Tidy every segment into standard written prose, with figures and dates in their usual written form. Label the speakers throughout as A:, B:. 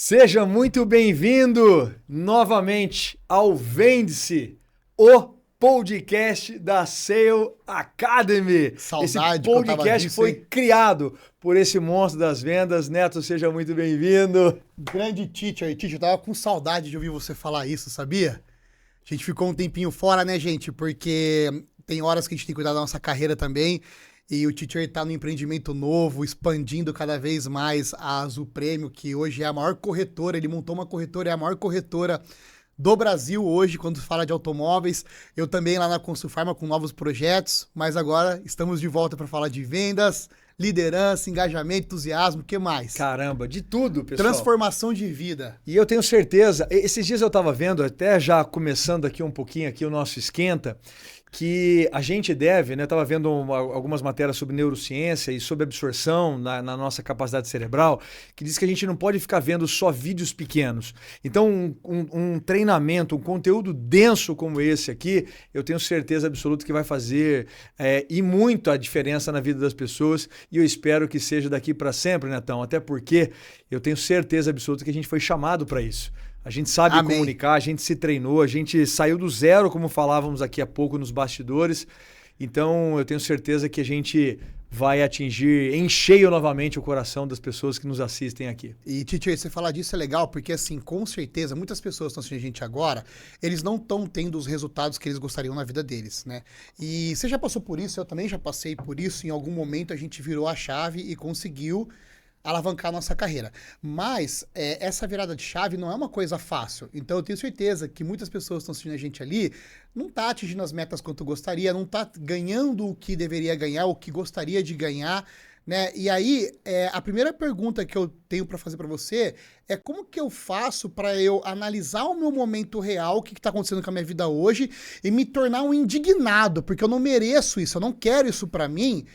A: Seja muito bem-vindo novamente ao Vende-se, o podcast da Sale Academy.
B: Saudade
A: Esse podcast
B: disso,
A: foi
B: hein?
A: criado por esse monstro das vendas. Neto, seja muito bem-vindo.
B: Grande teacher. Teacher, eu tava com saudade de ouvir você falar isso, sabia? A gente ficou um tempinho fora, né, gente? Porque tem horas que a gente tem que cuidar da nossa carreira também. E o teacher tá no empreendimento novo, expandindo cada vez mais a Azul Prêmio, que hoje é a maior corretora. Ele montou uma corretora, é a maior corretora do Brasil hoje, quando se fala de automóveis. Eu também lá na Consulfarma com novos projetos, mas agora estamos de volta para falar de vendas, liderança, engajamento, entusiasmo, o que mais?
A: Caramba, de tudo, pessoal.
B: Transformação de vida.
A: E eu tenho certeza, esses dias eu estava vendo, até já começando aqui um pouquinho aqui o nosso esquenta, que a gente deve, né? Eu estava vendo algumas matérias sobre neurociência e sobre absorção na nossa capacidade cerebral, que diz que a gente não pode ficar vendo só vídeos pequenos. Então, um treinamento, um conteúdo denso como esse aqui, eu tenho certeza absoluta que vai fazer e muito a diferença na vida das pessoas, e eu espero que seja daqui para sempre, Netão, até porque eu tenho certeza absoluta que a gente foi chamado para isso. A gente sabe
B: Amém.
A: comunicar, a gente se treinou, a gente saiu do zero, como falávamos aqui há pouco nos bastidores. Então, eu tenho certeza que a gente vai atingir em cheio novamente o coração das pessoas que nos assistem aqui.
B: E, teacher, você falar disso é legal, porque assim, com certeza, muitas pessoas estão assistindo a gente agora, eles não estão tendo os resultados que eles gostariam na vida deles, né? E você já passou por isso, eu também já passei por isso, em algum momento a gente virou a chave e conseguiu alavancar a nossa carreira. Mas essa virada de chave não é uma coisa fácil. Então eu tenho certeza que muitas pessoas que estão assistindo a gente ali não tá atingindo as metas quanto gostaria, não tá ganhando o que deveria ganhar, o que gostaria de ganhar, né? E aí, a primeira pergunta que eu tenho para fazer para você é como que eu faço para eu analisar o meu momento real, o que está acontecendo com a minha vida hoje e me tornar um indignado, porque eu não mereço isso, eu não quero isso para mim.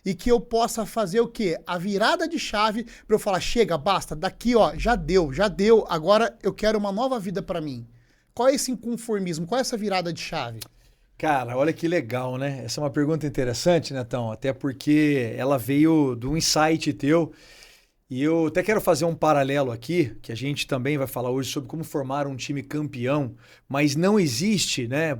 B: E que eu possa fazer o quê? A virada de chave para eu falar, chega, basta, daqui ó, já deu, agora eu quero uma nova vida para mim. Qual é esse inconformismo? Qual é essa virada de chave?
A: Cara, olha que legal, né? Essa é uma pergunta interessante, Netão, até porque ela veio do insight teu. E eu até quero fazer um paralelo aqui, que a gente também vai falar hoje sobre como formar um time campeão, mas não existe, né?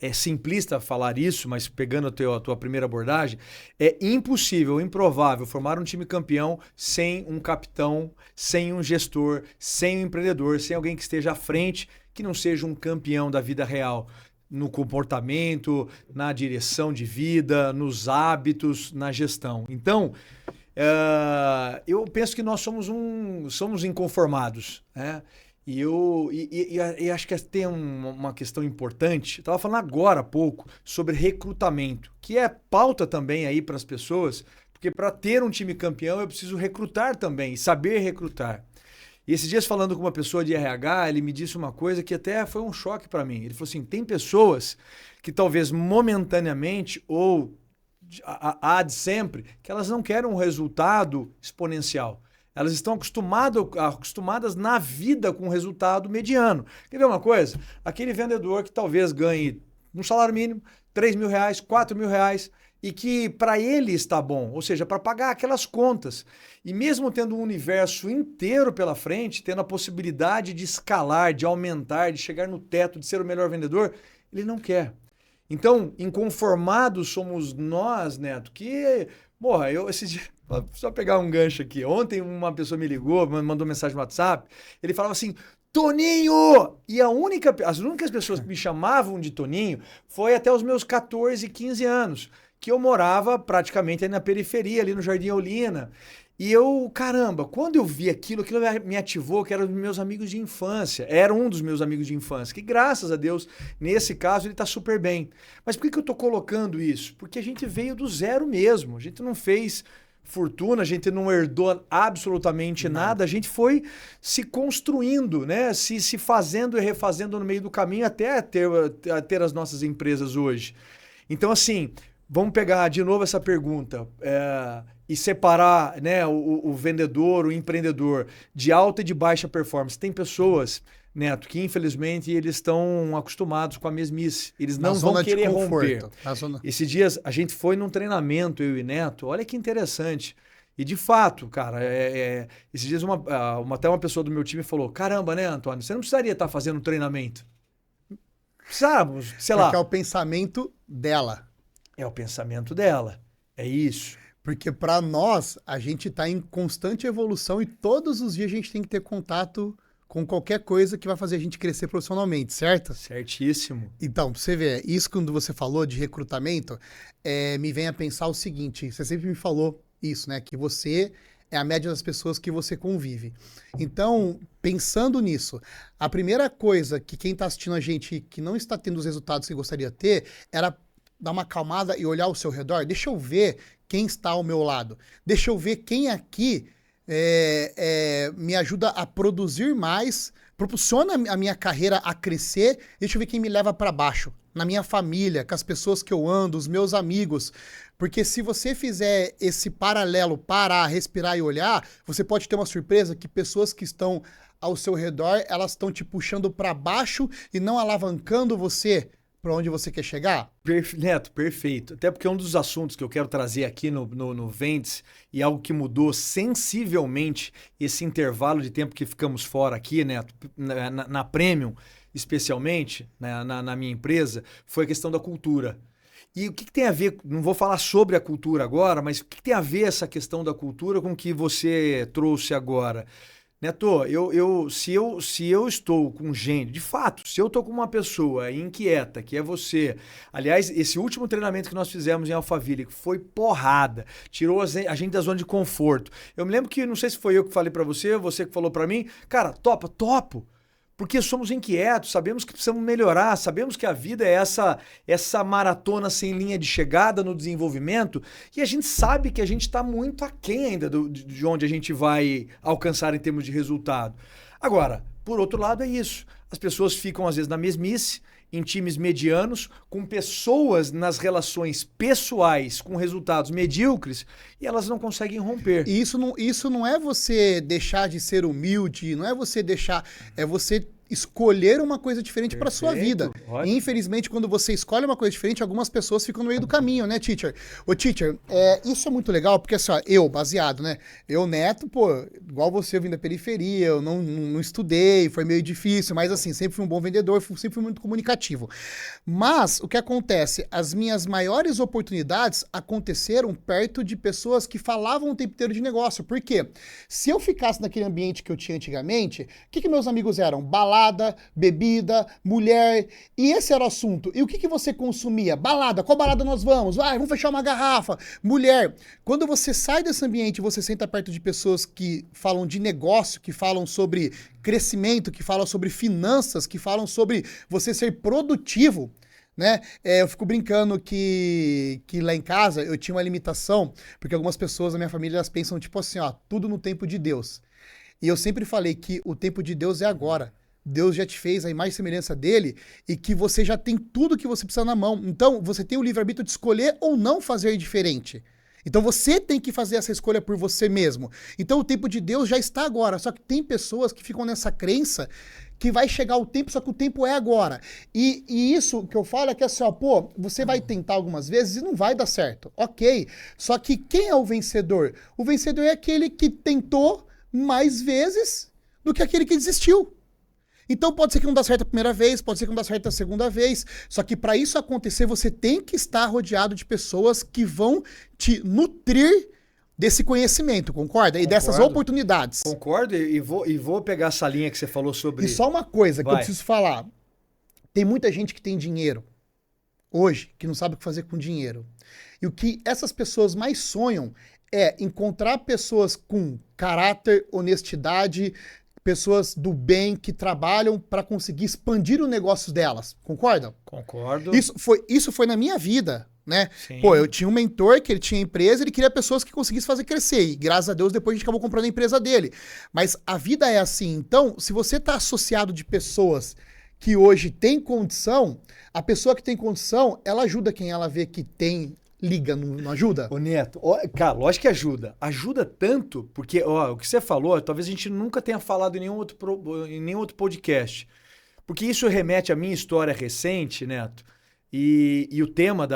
A: É simplista falar isso, mas pegando a tua primeira abordagem, é impossível, improvável formar um time campeão sem um capitão, sem um gestor, sem um empreendedor, sem alguém que esteja à frente, que não seja um campeão da vida real. No comportamento, na direção de vida, nos hábitos, na gestão. Então, eu penso que nós somos inconformados, né? E acho que tem uma questão importante. Estava falando agora há pouco sobre recrutamento, que é pauta também aí para as pessoas, porque para ter um time campeão eu preciso recrutar também, saber recrutar. E esses dias falando com uma pessoa de RH, ele me disse uma coisa que até foi um choque para mim. Ele falou assim, tem pessoas que talvez momentaneamente ou há de sempre, que elas não querem um resultado exponencial. Elas estão acostumadas na vida com um resultado mediano. Quer ver uma coisa? Aquele vendedor que talvez ganhe um salário mínimo, R$3.000, R$4.000, e que para ele está bom, ou seja, para pagar aquelas contas. E mesmo tendo um universo inteiro pela frente, tendo a possibilidade de escalar, de aumentar, de chegar no teto, de ser o melhor vendedor, ele não quer. Então, inconformados somos nós, Neto, que, porra, só pegar um gancho aqui. Ontem uma pessoa me ligou, mandou mensagem no WhatsApp, ele falava assim, Toninho! E as únicas pessoas que me chamavam de Toninho foi até os meus 14, 15 anos, que eu morava praticamente aí na periferia, ali no Jardim Olinda. E eu, caramba, quando eu vi aquilo me ativou, que era dos meus amigos de infância. Era um dos meus amigos de infância, que graças a Deus, nesse caso, ele está super bem. Mas por que eu estou colocando isso? Porque a gente veio do zero mesmo. A gente não fez fortuna, a gente não herdou absolutamente nada. A gente foi se construindo, né? Se fazendo e refazendo no meio do caminho até ter as nossas empresas hoje. Então, assim, vamos pegar de novo essa pergunta. E separar, né, o vendedor, o empreendedor de alta e de baixa performance. Tem pessoas, Neto, que infelizmente eles estão acostumados com a mesmice. Eles não vão querer romper. Esses dias a gente foi num treinamento, eu e Neto, olha que interessante. E de fato, cara, esses dias até uma pessoa do meu time falou, caramba, né, Antônio, você não precisaria estar fazendo um treinamento. Precisava, sei lá.
B: Porque é o pensamento dela.
A: É o pensamento dela. É isso.
B: Porque para nós, a gente tá em constante evolução e todos os dias a gente tem que ter contato com qualquer coisa que vai fazer a gente crescer profissionalmente, certo?
A: Certíssimo.
B: Então, pra você ver, isso quando você falou de recrutamento, me vem a pensar o seguinte, você sempre me falou isso, né? Que você é a média das pessoas que você convive. Então, pensando nisso, a primeira coisa que quem está assistindo a gente que não está tendo os resultados que gostaria de ter, era dar uma acalmada e olhar ao seu redor. Deixa eu ver quem está ao meu lado. Deixa eu ver quem aqui me ajuda a produzir mais, proporciona a minha carreira a crescer. Deixa eu ver quem me leva para baixo. Na minha família, com as pessoas que eu ando, os meus amigos. Porque se você fizer esse paralelo, parar, respirar e olhar, você pode ter uma surpresa que pessoas que estão ao seu redor, elas estão te puxando para baixo e não alavancando você para onde você quer chegar?
A: Neto, perfeito. Até porque um dos assuntos que eu quero trazer aqui no Vendes, e algo que mudou sensivelmente esse intervalo de tempo que ficamos fora aqui, Neto, na Premium, especialmente, né, na minha empresa, foi a questão da cultura. E o que tem a ver, não vou falar sobre a cultura agora, mas o que tem a ver essa questão da cultura com o que você trouxe agora? Neto, se eu estou com gente, de fato, se eu estou com uma pessoa inquieta, que é você, aliás, esse último treinamento que nós fizemos em Alphaville, que foi porrada, tirou a gente da zona de conforto. Eu me lembro que, não sei se foi eu que falei para você que falou para mim, cara, topo. Porque somos inquietos, sabemos que precisamos melhorar, sabemos que a vida é essa maratona sem linha de chegada no desenvolvimento, e a gente sabe que a gente está muito aquém ainda de onde a gente vai alcançar em termos de resultado. Agora, por outro lado, é isso. As pessoas ficam, às vezes, na mesmice, em times medianos, com pessoas nas relações pessoais com resultados medíocres, e elas não conseguem romper.
B: E isso não é você deixar de ser humilde, não é você deixar, é você escolher uma coisa diferente para sua vida. E, infelizmente, quando você escolhe uma coisa diferente, algumas pessoas ficam no meio do caminho, né, teacher? Ô, teacher, isso é muito legal, porque assim, ó, baseado, né? Eu, Neto, pô, igual você, eu vim da periferia, eu não estudei, foi meio difícil, mas assim, sempre fui um bom vendedor, sempre fui muito comunicativo. Mas, o que acontece? As minhas maiores oportunidades aconteceram perto de pessoas que falavam o tempo inteiro de negócio. Por quê? Se eu ficasse naquele ambiente que eu tinha antigamente, o que meus amigos eram? Balada, bebida, mulher, e esse era o assunto. E o que você consumia? Balada, qual balada nós vamos? Vamos fechar uma garrafa. Mulher. Quando você sai desse ambiente, você senta perto de pessoas que falam de negócio, que falam sobre crescimento, que falam sobre finanças, que falam sobre você ser produtivo, né? Eu fico brincando que lá em casa eu tinha uma limitação, porque algumas pessoas da minha família elas pensam tipo assim, ó, tudo no tempo de Deus. E eu sempre falei que o tempo de Deus é agora. Deus já te fez a imagem e semelhança dele e que você já tem tudo que você precisa na mão. Então, você tem o livre-arbítrio de escolher ou não fazer diferente. Então, você tem que fazer essa escolha por você mesmo. Então, o tempo de Deus já está agora. Só que tem pessoas que ficam nessa crença que vai chegar o tempo, só que o tempo é agora. E isso que eu falo é que assim, ó, pô, você vai tentar algumas vezes e não vai dar certo. Ok. Só que quem é o vencedor? O vencedor é aquele que tentou mais vezes do que aquele que desistiu. Então pode ser que não dá certo a primeira vez, pode ser que não dá certo a segunda vez, só que para isso acontecer você tem que estar rodeado de pessoas que vão te nutrir desse conhecimento, concorda? E dessas oportunidades.
A: Concordo e vou pegar essa linha que você falou sobre...
B: E só uma coisa que eu preciso falar, tem muita gente que tem dinheiro hoje, que não sabe o que fazer com dinheiro. E o que essas pessoas mais sonham é encontrar pessoas com caráter, honestidade, pessoas do bem que trabalham para conseguir expandir o negócio delas. Concordam?
A: Concordo.
B: Isso foi na minha vida, né?
A: Sim.
B: Pô, eu tinha um mentor que ele tinha empresa, ele queria pessoas que conseguissem fazer crescer. E graças a Deus depois a gente acabou comprando a empresa dele. Mas a vida é assim. Então, se você está associado de pessoas que hoje têm condição, a pessoa que tem condição, ela ajuda quem ela vê que tem... Liga, não ajuda?
A: Ô Neto, cara, lógico que ajuda. Ajuda tanto, porque o que você falou, talvez a gente nunca tenha falado em nenhum outro podcast. Porque isso remete à minha história recente, Neto, e o tema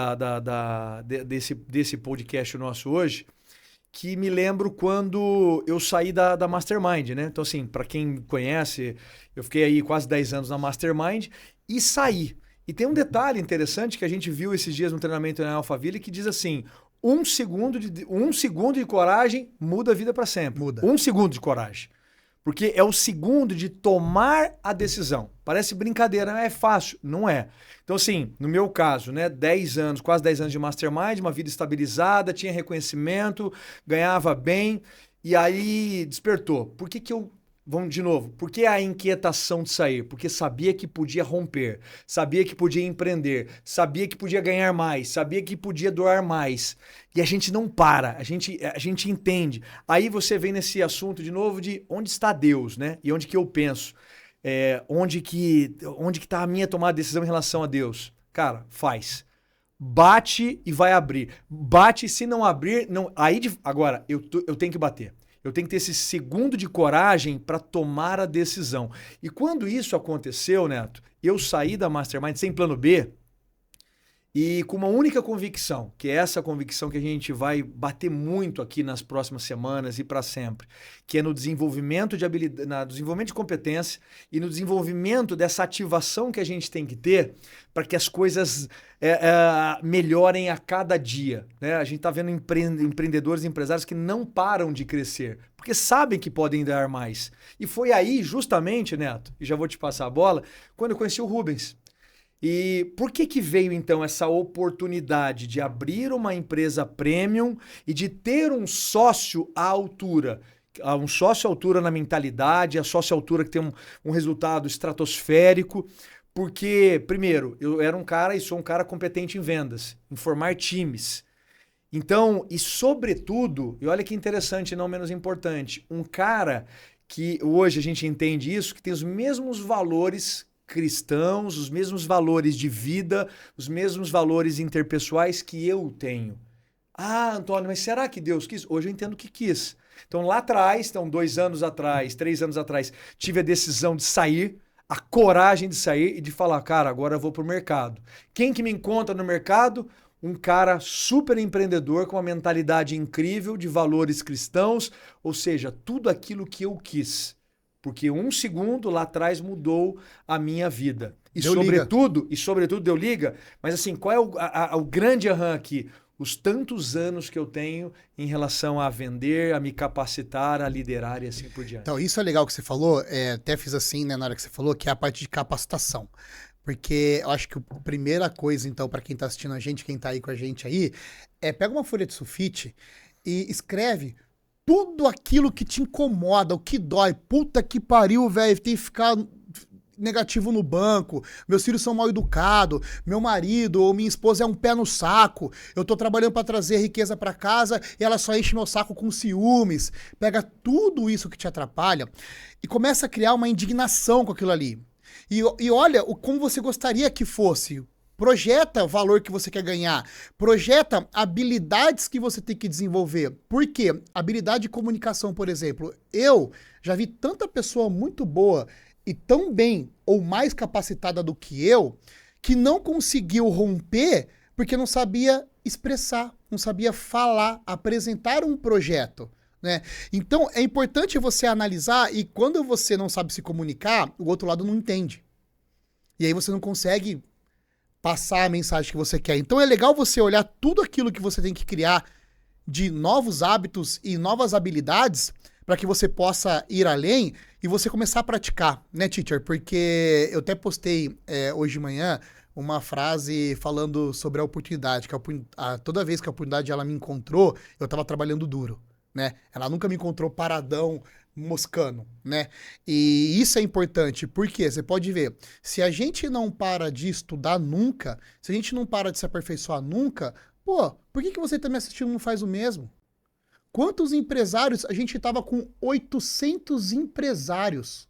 A: desse podcast nosso hoje, que me lembro quando eu saí da Mastermind, né? Então, assim, para quem conhece, eu fiquei aí quase 10 anos na Mastermind e saí. E tem um detalhe interessante que a gente viu esses dias no treinamento na Alphaville que diz assim: um segundo de coragem muda a vida para sempre.
B: Muda.
A: 1 segundo de coragem. Porque é o segundo de tomar a decisão. Parece brincadeira, é fácil. Não é. Então, assim, no meu caso, né, 10 anos, quase 10 anos de Mastermind, uma vida estabilizada, tinha reconhecimento, ganhava bem, e aí despertou. Por que que eu... Vamos de novo. Por que a inquietação de sair? Porque sabia que podia romper, sabia que podia empreender, sabia que podia ganhar mais, sabia que podia doar mais. E a gente não para, a gente entende. Aí você vem nesse assunto de novo de onde está Deus, né? E onde que eu penso. Onde que está a minha tomada de decisão em relação a Deus? Cara, faz. Bate e vai abrir. Bate, se não abrir, não. Agora, eu tenho que bater. Eu tenho que ter esse segundo de coragem para tomar a decisão. E quando isso aconteceu, Neto, eu saí da Mastermind sem plano B e com uma única convicção, que é essa convicção que a gente vai bater muito aqui nas próximas semanas e para sempre, que é no desenvolvimento de habilidade, no desenvolvimento de competência e no desenvolvimento dessa ativação que a gente tem que ter para que as coisas melhorem a cada dia, né? A gente está vendo empreendedores e empresários que não param de crescer, porque sabem que podem dar mais. E foi aí, justamente, Neto, e já vou te passar a bola, quando eu conheci o Rubens. E por que veio, então, essa oportunidade de abrir uma empresa premium e de ter um sócio à altura? Um sócio à altura na mentalidade, a sócio à altura que tem um resultado estratosférico. Porque, primeiro, eu era um cara e sou um cara competente em vendas, em formar times. Então, e sobretudo, e olha que interessante, não menos importante, um cara que hoje a gente entende isso, que tem os mesmos valores cristãos, os mesmos valores de vida, os mesmos valores interpessoais que eu tenho. Ah, Antônio, mas será que Deus quis? Hoje eu entendo que quis. Então, lá atrás, 2 anos atrás, 3 anos atrás, tive a decisão de sair, a coragem de sair e de falar, cara, agora eu vou pro mercado. Quem que me encontra no mercado? Um cara super empreendedor com uma mentalidade incrível de valores cristãos, ou seja, tudo aquilo que eu quis. Porque 1 segundo lá atrás mudou a minha vida. E sobretudo deu liga, mas assim, qual é o grande aham aqui? Os tantos anos que eu tenho em relação a vender, a me capacitar, a liderar e assim por diante.
B: Então, isso é legal que você falou, até fiz assim, né, na hora que você falou, que é a parte de capacitação. Porque eu acho que a primeira coisa, então, para quem tá assistindo a gente, quem tá aí com a gente aí, pega uma folha de sulfite e escreve tudo aquilo que te incomoda, o que dói. Puta que pariu, velho, tem que ficar negativo no banco, meus filhos são mal educados, meu marido ou minha esposa é um pé no saco, eu tô trabalhando para trazer riqueza para casa e ela só enche meu saco com ciúmes. Pega tudo isso que te atrapalha e começa a criar uma indignação com aquilo ali. E olha como você gostaria que fosse. Projeta o valor que você quer ganhar. Projeta habilidades que você tem que desenvolver. Por quê? Habilidade de comunicação, por exemplo. Eu já vi tanta pessoa muito boa e tão bem ou mais capacitada do que eu, que não conseguiu romper porque não sabia expressar, não sabia falar, apresentar um projeto, né? Então, é importante você analisar e quando você não sabe se comunicar, o outro lado não entende. E aí você não consegue passar a mensagem que você quer. Então, é legal você olhar tudo aquilo que você tem que criar de novos hábitos e novas habilidades para que você possa ir além e você começar a praticar, né, teacher? Porque eu até postei hoje de manhã uma frase falando sobre a oportunidade, que toda vez que a oportunidade ela me encontrou, eu estava trabalhando duro, né? Ela nunca me encontrou paradão, moscando, né? E isso é importante, porque você pode ver, se a gente não para de estudar nunca, se a gente não para de se aperfeiçoar nunca, pô, por que você tá me assistindo e não faz o mesmo? Quantos empresários? A gente estava com 800 empresários.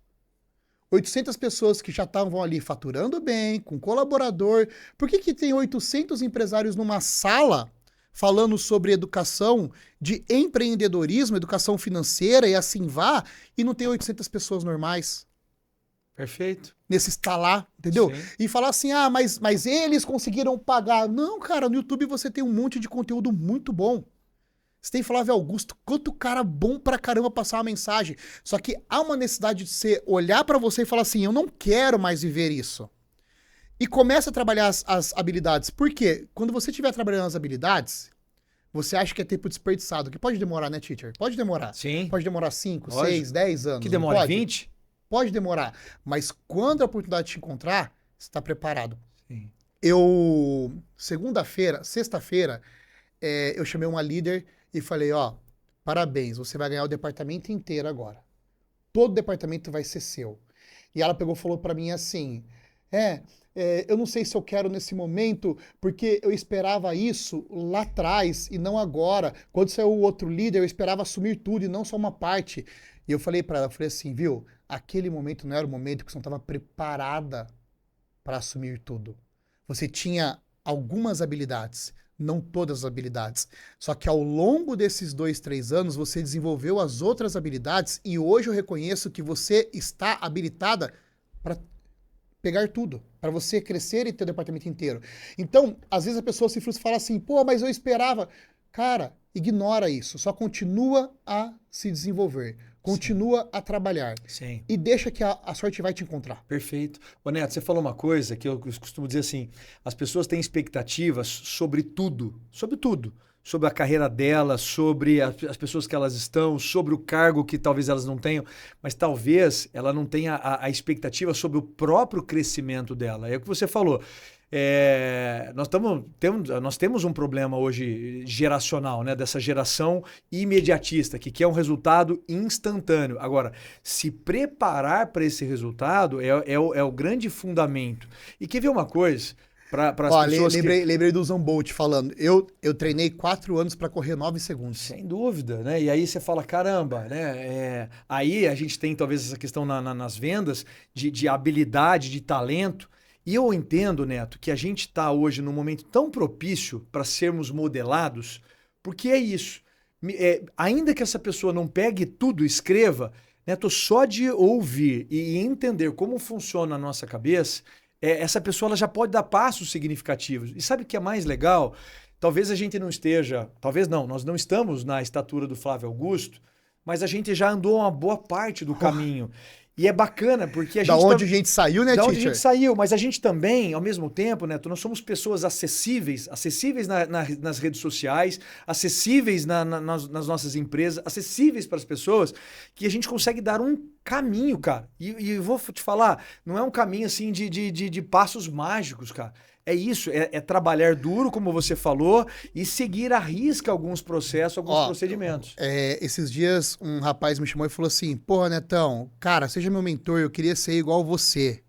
B: 800 pessoas que já estavam ali faturando bem, com colaborador. Por que tem 800 empresários numa sala falando sobre educação de empreendedorismo, educação financeira e assim vá, e não tem 800 pessoas normais?
A: Perfeito.
B: Nesse instalar, entendeu?
A: Sim.
B: E falar assim, mas eles conseguiram pagar. Não, cara, no YouTube você tem um monte de conteúdo muito bom. Você tem Flávio Augusto, quanto cara bom pra caramba passar uma mensagem. Só que há uma necessidade de você olhar pra você e falar assim, eu não quero mais viver isso. E começa a trabalhar as habilidades. Por quê? Quando você estiver trabalhando as habilidades, você acha que é tempo desperdiçado, que pode demorar, né, teacher? Pode demorar.
A: Sim.
B: Pode demorar 5,
A: Lógico.
B: 6, 10 anos.
A: Que
B: não
A: demora
B: pode?
A: 20?
B: Pode demorar. Mas quando a oportunidade te encontrar, você está preparado.
A: Sim.
B: Sexta-feira, eu chamei uma líder e falei, ó, parabéns, você vai ganhar o departamento inteiro agora. Todo o departamento vai ser seu. E ela pegou e falou pra mim assim, eu não sei se eu quero nesse momento, porque eu esperava isso lá atrás e não agora. Quando saiu o outro líder, eu esperava assumir tudo e não só uma parte. E eu falei pra ela, eu falei assim, viu, aquele momento não era o momento que você não estava preparada para assumir tudo. Você tinha algumas habilidades, não todas as habilidades. Só que ao longo desses 2, 3 anos, você desenvolveu as outras habilidades e hoje eu reconheço que você está habilitada para pegar tudo, para você crescer e ter o departamento inteiro. Então, às vezes a pessoa se frustra e fala assim, pô, mas eu esperava. Cara, ignora isso, só continua a se desenvolver. Continua a trabalhar.
A: Sim.
B: E deixa que a sorte vai te encontrar.
A: Perfeito. Ô Neto, você falou uma coisa que eu costumo dizer assim, as pessoas têm expectativas sobre tudo, sobre a carreira delas, sobre as pessoas que elas estão, sobre o cargo que talvez elas não tenham, mas talvez ela não tenha a expectativa sobre o próprio crescimento dela. É o que você falou. Nós temos um problema hoje geracional, né? Dessa geração imediatista, que quer um resultado instantâneo. Agora, se preparar para esse resultado é o grande fundamento. E quer ver uma coisa? Para as pessoas
B: lembrei do Usain Bolt falando. Eu treinei 4 anos para correr 9 segundos.
A: Sem dúvida, né? E aí você fala, caramba, né? Aí a gente tem talvez essa questão nas vendas de habilidade, de talento. E eu entendo, Neto, que a gente está hoje num momento tão propício para sermos modelados, porque é isso. Ainda que essa pessoa não pegue tudo, escreva, Neto, só de ouvir e entender como funciona a nossa cabeça, essa pessoa ela já pode dar passos significativos. E sabe o que é mais legal? Talvez a gente não esteja, talvez não, nós não estamos na estatura do Flávio Augusto, mas a gente já andou uma boa parte do caminho. E é bacana, porque a gente...
B: Da onde a gente saiu, né,
A: Da
B: teacher?
A: onde a gente saiu, mas a gente também, ao mesmo tempo, Neto, nós somos pessoas acessíveis nas redes sociais, acessíveis nas nossas empresas, acessíveis para as pessoas, que a gente consegue dar um caminho, cara. E eu vou te falar, não é um caminho assim de passos mágicos, cara. É isso, é trabalhar duro, como você falou, e seguir à risca alguns processos, alguns procedimentos.
B: Esses dias um rapaz me chamou e falou assim, porra, Netão, cara, seja meu mentor, eu queria ser igual você,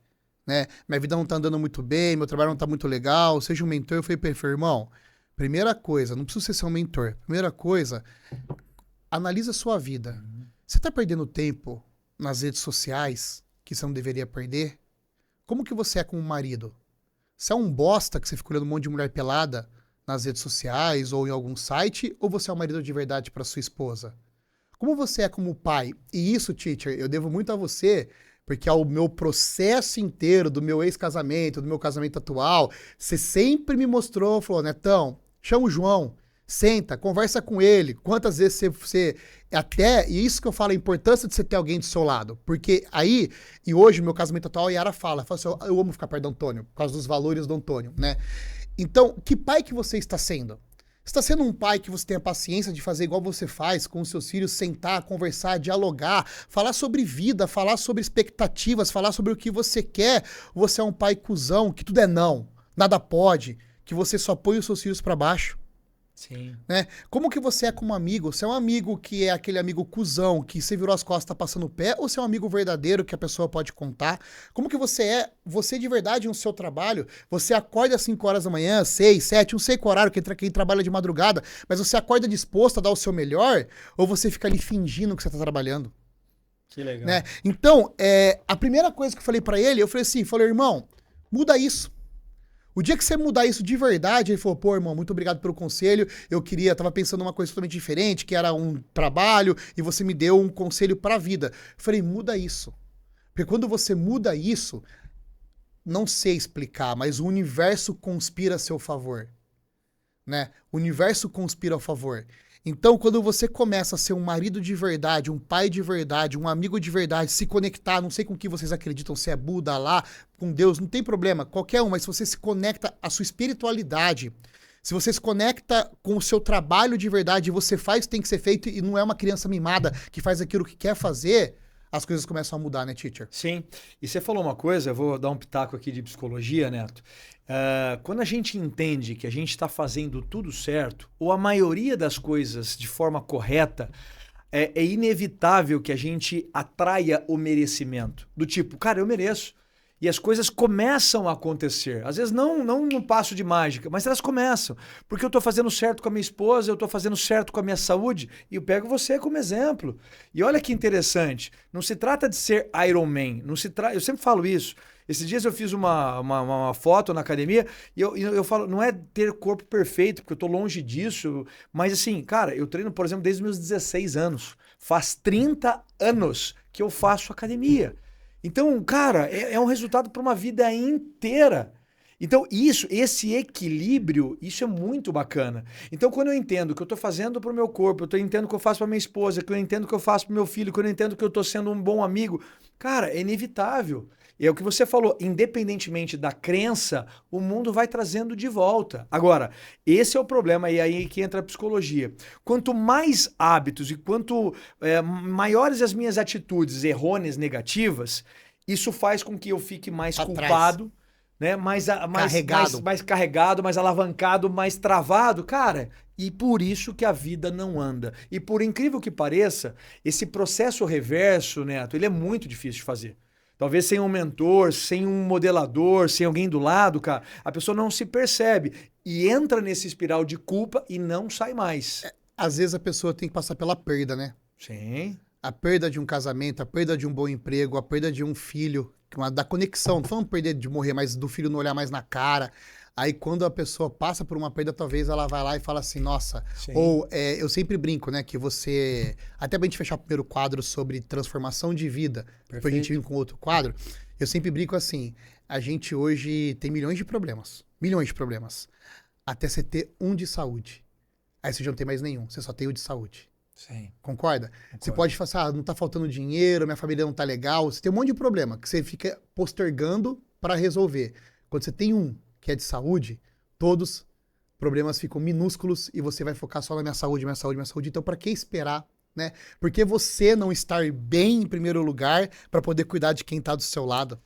B: né? Minha vida não tá andando muito bem, meu trabalho não tá muito legal, seja um mentor. Eu falei pra ele, irmão, primeira coisa, não precisa ser um mentor, primeira coisa, analisa a sua vida. Você tá perdendo tempo nas redes sociais que você não deveria perder? Como que você é como marido? Você é um bosta que você fica olhando um monte de mulher pelada nas redes sociais ou em algum site, ou você é um marido de verdade para sua esposa? Como você é como pai? E isso, teacher, eu devo muito a você, porque ao meu processo inteiro do meu ex-casamento, do meu casamento atual, você sempre me mostrou, falou, Netão, chama o João, senta, conversa com ele. Quantas vezes você e isso que eu falo, a importância de você ter alguém do seu lado. Porque aí, e hoje, no meu casamento atual, a Yara fala assim, eu amo ficar perto do Antônio, por causa dos valores do Antônio, né? Então, que pai que você está sendo? Você está sendo um pai que você tem a paciência de fazer igual você faz com os seus filhos, sentar, conversar, dialogar, falar sobre vida, falar sobre expectativas, falar sobre o que você quer? Ou você é um pai cuzão, que tudo é não, nada pode, que você só põe os seus filhos para baixo?
A: Sim.
B: Né? Como que você é como amigo? Você é um amigo que é aquele amigo cuzão, que você virou as costas, tá passando o pé, ou você é um amigo verdadeiro que a pessoa pode contar? Como que você é, você de verdade no seu trabalho? Você acorda às 5 horas da manhã, 6, 7, não sei qual horário, quem trabalha de madrugada, mas você acorda disposto a dar o seu melhor, ou você fica ali fingindo que você tá trabalhando?
A: Que legal.
B: Né? Então, a primeira coisa que eu falei pra ele, eu falei assim, irmão, muda isso. O dia que você mudar isso de verdade, ele falou, pô, irmão, muito obrigado pelo conselho, tava pensando numa coisa totalmente diferente, que era um trabalho, e você me deu um conselho pra vida. Eu falei, muda isso. Porque quando você muda isso, não sei explicar, mas o universo conspira a seu favor. Né? O universo conspira a favor. Então, quando você começa a ser um marido de verdade, um pai de verdade, um amigo de verdade, se conectar, não sei com que vocês acreditam, se é Buda, Alá, com Deus, não tem problema, qualquer um, mas se você se conecta à sua espiritualidade, se você se conecta com o seu trabalho de verdade, você faz o que tem que ser feito e não é uma criança mimada que faz aquilo que quer fazer, as coisas começam a mudar, né, teacher?
A: Sim. E você falou uma coisa, eu vou dar um pitaco aqui de psicologia, Neto. Quando a gente entende que a gente está fazendo tudo certo, ou a maioria das coisas de forma correta, é inevitável que a gente atraia o merecimento. Do tipo, cara, eu mereço. E as coisas começam a acontecer. Às vezes não num passo de mágica, mas elas começam. Porque eu estou fazendo certo com a minha esposa, eu estou fazendo certo com a minha saúde, e eu pego você como exemplo. E olha que interessante, não se trata de ser Iron Man, eu sempre falo isso. Esses dias eu fiz uma foto na academia e eu falo, não é ter corpo perfeito, porque eu estou longe disso, mas assim, cara, eu treino, por exemplo, desde os meus 16 anos. Faz 30 anos que eu faço academia. Então, cara, é um resultado para uma vida inteira. Então, esse equilíbrio, isso é muito bacana. Então, quando eu entendo que eu estou fazendo para o meu corpo, eu entendo que eu faço para minha esposa, que eu entendo que eu faço para o meu filho, que eu entendo que eu estou sendo um bom amigo, cara, é inevitável. E é o que você falou, independentemente da crença, o mundo vai trazendo de volta. Agora, esse é o problema, e aí que entra a psicologia. Quanto mais hábitos e quanto maiores as minhas atitudes errôneas, negativas, isso faz com que eu fique mais culpado, né? Mais carregado, mais alavancado, mais travado, cara. E por isso que a vida não anda. E por incrível que pareça, esse processo reverso, Neto, ele é muito difícil de fazer. Talvez sem um mentor, sem um modelador, sem alguém do lado, cara, a pessoa não se percebe e entra nesse espiral de culpa e não sai mais.
B: Às vezes a pessoa tem que passar pela perda, né?
A: Sim.
B: A perda de um casamento, a perda de um bom emprego, a perda de um filho, da conexão, não falando perder de morrer, mas do filho não olhar mais na cara. Aí quando a pessoa passa por uma perda, talvez ela vai lá e fala assim, nossa. Sim. Ou eu sempre brinco, né, que você... Até pra gente fechar o primeiro quadro sobre transformação de vida, depois a gente vir com outro quadro, eu sempre brinco assim, a gente hoje tem milhões de problemas, até você ter um de saúde. Aí você já não tem mais nenhum, você só tem o de saúde.
A: Sim.
B: Concorda? Você pode falar assim, não tá faltando dinheiro, minha família não tá legal, você tem um monte de problema que você fica postergando para resolver. Quando você tem um que é de saúde, todos problemas ficam minúsculos e você vai focar só na minha saúde, minha saúde, minha saúde. Então, para que esperar, né? Por que você não estar bem em primeiro lugar para poder cuidar de quem tá do seu lado?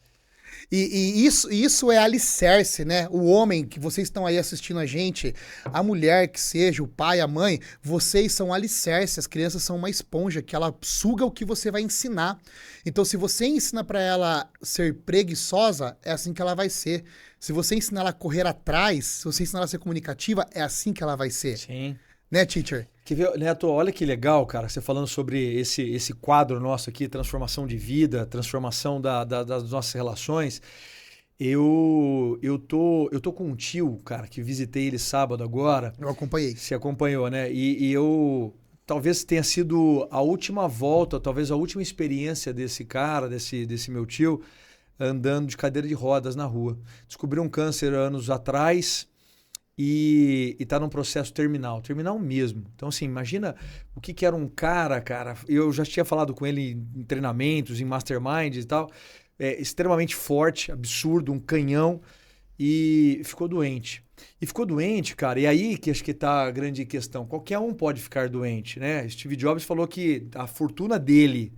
B: E isso é alicerce, né? O homem que vocês estão aí assistindo a gente, a mulher que seja, o pai, a mãe, vocês são alicerce, as crianças são uma esponja que ela suga o que você vai ensinar. Então, se você ensina para ela ser preguiçosa, é assim que ela vai ser. Se você ensinar ela a correr atrás, se você ensinar ela a ser comunicativa, é assim que ela vai ser.
A: Sim.
B: Né, teacher?
A: Neto, olha que legal, cara, você falando sobre esse quadro nosso aqui, transformação de vida, transformação das nossas relações. Eu tô com um tio, cara, que visitei ele sábado agora.
B: Eu acompanhei.
A: Você acompanhou, né? E eu... Talvez tenha sido a última volta, talvez a última experiência desse cara, desse meu tio, andando de cadeira de rodas na rua. Descobriu um câncer anos atrás... E tá num processo terminal mesmo. Então, assim, imagina o que era um cara, eu já tinha falado com ele em treinamentos, em masterminds e tal, extremamente forte, absurdo, um canhão, e ficou doente. Cara, e aí que acho que tá a grande questão. Qualquer um pode ficar doente, né? Steve Jobs falou que a fortuna dele,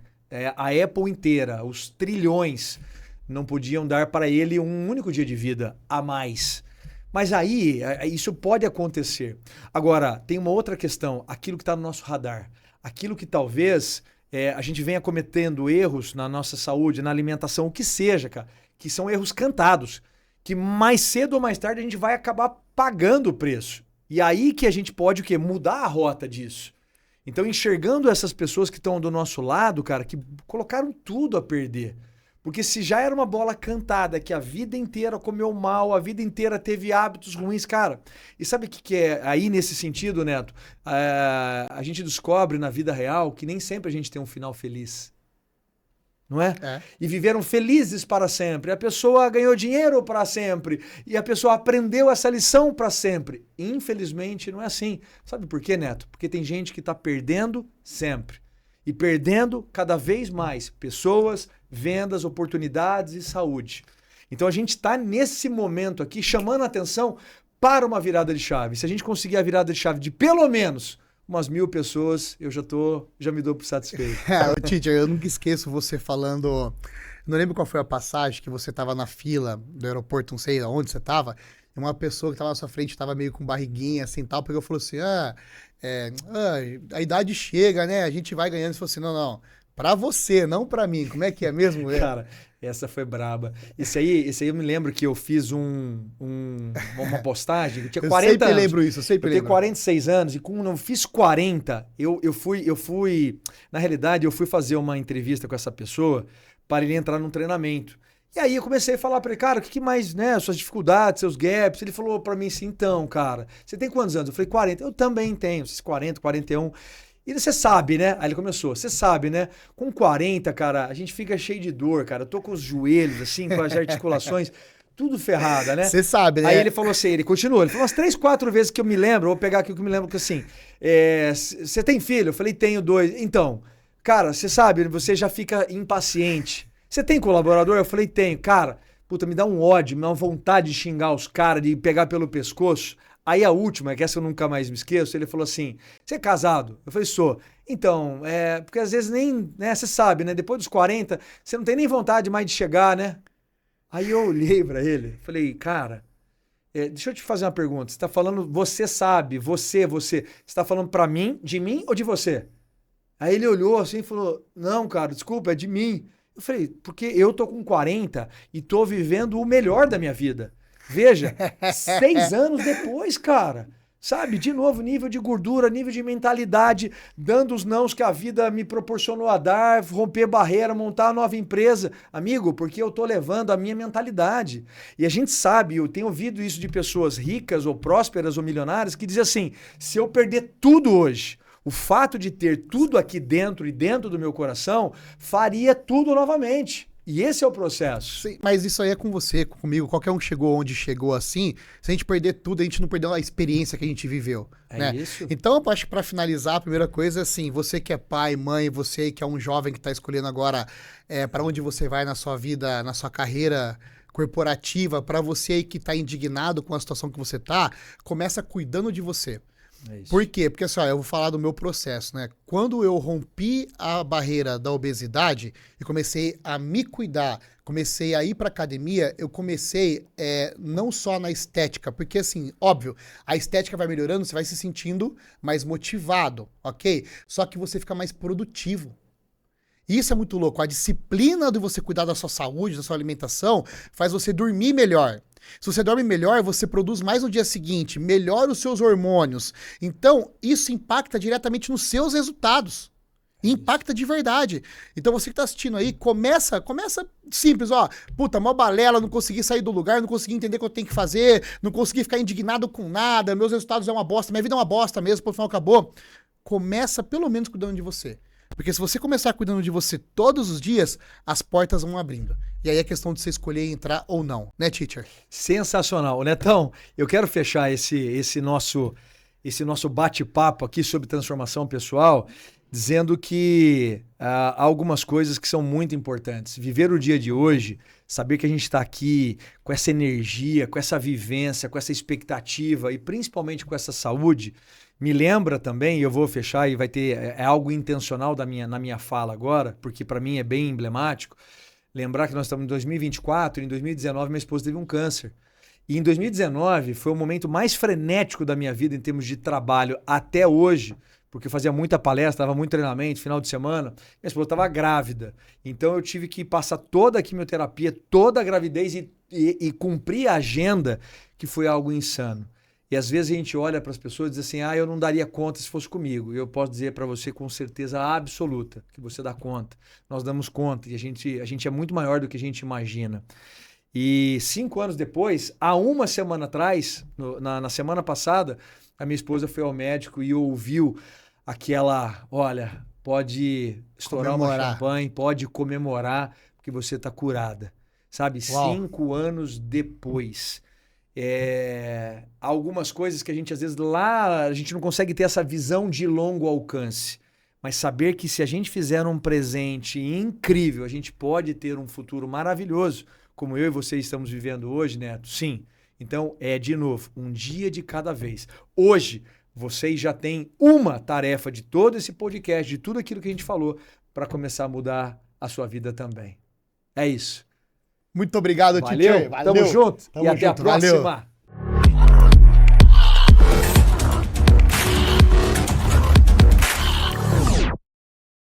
A: a Apple inteira, os trilhões, não podiam dar para ele um único dia de vida a mais. Mas aí, isso pode acontecer. Agora, tem uma outra questão, aquilo que está no nosso radar. Aquilo que talvez a gente venha cometendo erros na nossa saúde, na alimentação, o que seja, cara, que são erros cantados, que mais cedo ou mais tarde a gente vai acabar pagando o preço. E aí que a gente pode o quê? Mudar a rota disso. Então, enxergando essas pessoas que estão do nosso lado, cara, que colocaram tudo a perder. Porque se já era uma bola cantada, que a vida inteira comeu mal, a vida inteira teve hábitos ruins, cara. E sabe o que é aí nesse sentido, Neto? A gente descobre na vida real que nem sempre a gente tem um final feliz. não é?
B: É.
A: E viveram felizes para sempre. A pessoa ganhou dinheiro para sempre. E a pessoa aprendeu essa lição para sempre. Infelizmente, não é assim. Sabe por quê, Neto? Porque tem gente que está perdendo sempre. E perdendo cada vez mais pessoas, vendas, oportunidades e saúde. Então a gente está nesse momento aqui chamando a atenção para uma virada de chave. Se a gente conseguir a virada de chave de pelo menos umas 1000 pessoas, eu já me dou por satisfeito.
B: Teacher, eu nunca esqueço você falando. Não lembro qual foi a passagem que você estava na fila do aeroporto, não sei onde você estava, e uma pessoa que estava na sua frente estava meio com barriguinha assim tal, porque eu falou assim: a idade chega, né? A gente vai ganhando. Você falou assim: não, pra você, não pra mim. Como é que é mesmo?
A: Cara, essa foi braba. Esse aí eu me lembro que eu fiz uma postagem, eu tinha 40
B: eu sempre
A: anos.
B: lembro isso, eu sempre lembro.
A: Eu tenho 46 anos e como eu fiz 40, eu fui, na realidade, eu fui fazer uma entrevista com essa pessoa para ele entrar num treinamento. E aí eu comecei a falar para ele, cara, o que mais, né, suas dificuldades, seus gaps? Ele falou para mim assim, então, cara, você tem quantos anos? Eu falei, 40. Eu também tenho, 40, 41. E você sabe, né? Aí ele começou, você sabe, né? Com 40, cara, a gente fica cheio de dor, cara. Eu tô com os joelhos, assim, com as articulações, tudo ferrada, né?
B: Você sabe, né?
A: Aí ele falou assim, ele continuou, ele falou umas 3, 4 vezes que eu me lembro, vou pegar aqui o que eu me lembro, que assim, você tem filho? Eu falei, tenho 2. Então, cara, você sabe, você já fica impaciente. Você tem colaborador? Eu falei, tenho. Cara, puta, me dá um ódio, me dá uma vontade de xingar os caras, de pegar pelo pescoço. Aí a última, que essa eu nunca mais me esqueço, ele falou assim, você é casado? Eu falei, sou. Então, porque às vezes nem, né, você sabe, né, depois dos 40, você não tem nem vontade mais de chegar, né? Aí eu olhei pra ele, falei, cara, deixa eu te fazer uma pergunta, você tá falando, você sabe, você tá falando pra mim, de mim ou de você? Aí ele olhou assim e falou, não, cara, desculpa, é de mim. Eu falei, porque eu tô com 40 e tô vivendo o melhor da minha vida. Veja, 6 anos depois, cara, sabe? De novo, nível de gordura, nível de mentalidade, dando os nãos que a vida me proporcionou a dar, romper barreira, montar uma nova empresa. Amigo, porque eu tô levando a minha mentalidade. E a gente sabe, eu tenho ouvido isso de pessoas ricas ou prósperas ou milionárias que dizem assim, se eu perder tudo hoje, o fato de ter tudo aqui dentro e dentro do meu coração faria tudo novamente. E esse é o processo.
B: Sim, mas isso aí é com você, comigo. Qualquer um que chegou onde chegou assim, se a gente perder tudo, a gente não perdeu a experiência que a gente viveu. Né?
A: Isso.
B: Então, eu acho que para finalizar, a primeira coisa é assim, você que é pai, mãe, você que é um jovem que está escolhendo agora para onde você vai na sua vida, na sua carreira corporativa, para você aí que está indignado com a situação que você está, começa cuidando de você. Por quê? Porque assim, eu vou falar do meu processo, né? Quando eu rompi a barreira da obesidade e comecei a me cuidar, comecei a ir para academia, eu comecei não só na estética, porque assim, óbvio, a estética vai melhorando, você vai se sentindo mais motivado, ok? Só que você fica mais produtivo. Isso é muito louco. A disciplina de você cuidar da sua saúde, da sua alimentação, faz você dormir melhor. Se você dorme melhor, você produz mais no dia seguinte, melhora os seus hormônios. Então, isso impacta diretamente nos seus resultados. E impacta de verdade. Então, você que está assistindo aí, começa simples, ó. Puta, mó balela, não consegui sair do lugar, não consegui entender o que eu tenho que fazer, não consegui ficar indignado com nada, meus resultados é uma bosta, minha vida é uma bosta mesmo, por final acabou. Começa pelo menos cuidando de você. Porque se você começar cuidando de você todos os dias, as portas vão abrindo. E aí é questão de você escolher entrar ou não, né, teacher?
A: Sensacional. Netão, eu quero fechar esse nosso bate-papo aqui sobre transformação pessoal, dizendo que há algumas coisas que são muito importantes. Viver o dia de hoje, saber que a gente está aqui com essa energia, com essa vivência, com essa expectativa e principalmente com essa saúde, me lembra também, e eu vou fechar e vai ter, algo intencional na minha fala agora, porque para mim é bem emblemático, lembrar que nós estamos em 2024, em 2019 minha esposa teve um câncer. E em 2019 foi o momento mais frenético da minha vida em termos de trabalho até hoje, porque eu fazia muita palestra, estava muito treinamento, final de semana, minha esposa estava grávida. Então eu tive que passar toda a quimioterapia, toda a gravidez e cumprir a agenda, que foi algo insano. E às vezes a gente olha para as pessoas e diz assim, eu não daria conta se fosse comigo. E eu posso dizer para você com certeza absoluta que você dá conta. Nós damos conta e a gente é muito maior do que a gente imagina. E 5 anos depois, há uma semana atrás, na semana passada, a minha esposa foi ao médico e ouviu aquela, olha, pode estourar uma champanhe, pode comemorar, porque você está curada. Sabe?
B: Uau.
A: 5 anos depois. Há algumas coisas que a gente, às vezes, lá, a gente não consegue ter essa visão de longo alcance. Mas saber que se a gente fizer um presente incrível, a gente pode ter um futuro maravilhoso, como eu e você estamos vivendo hoje, Neto. Sim. Então, de novo, um dia de cada vez. Hoje, vocês já têm uma tarefa de todo esse podcast, de tudo aquilo que a gente falou, para começar a mudar a sua vida também. É isso.
B: Muito obrigado,
A: Valeu.
B: Tchê.
A: Tamo junto.
B: Tamo
A: e até
B: junto.
A: a próxima.
B: Valeu.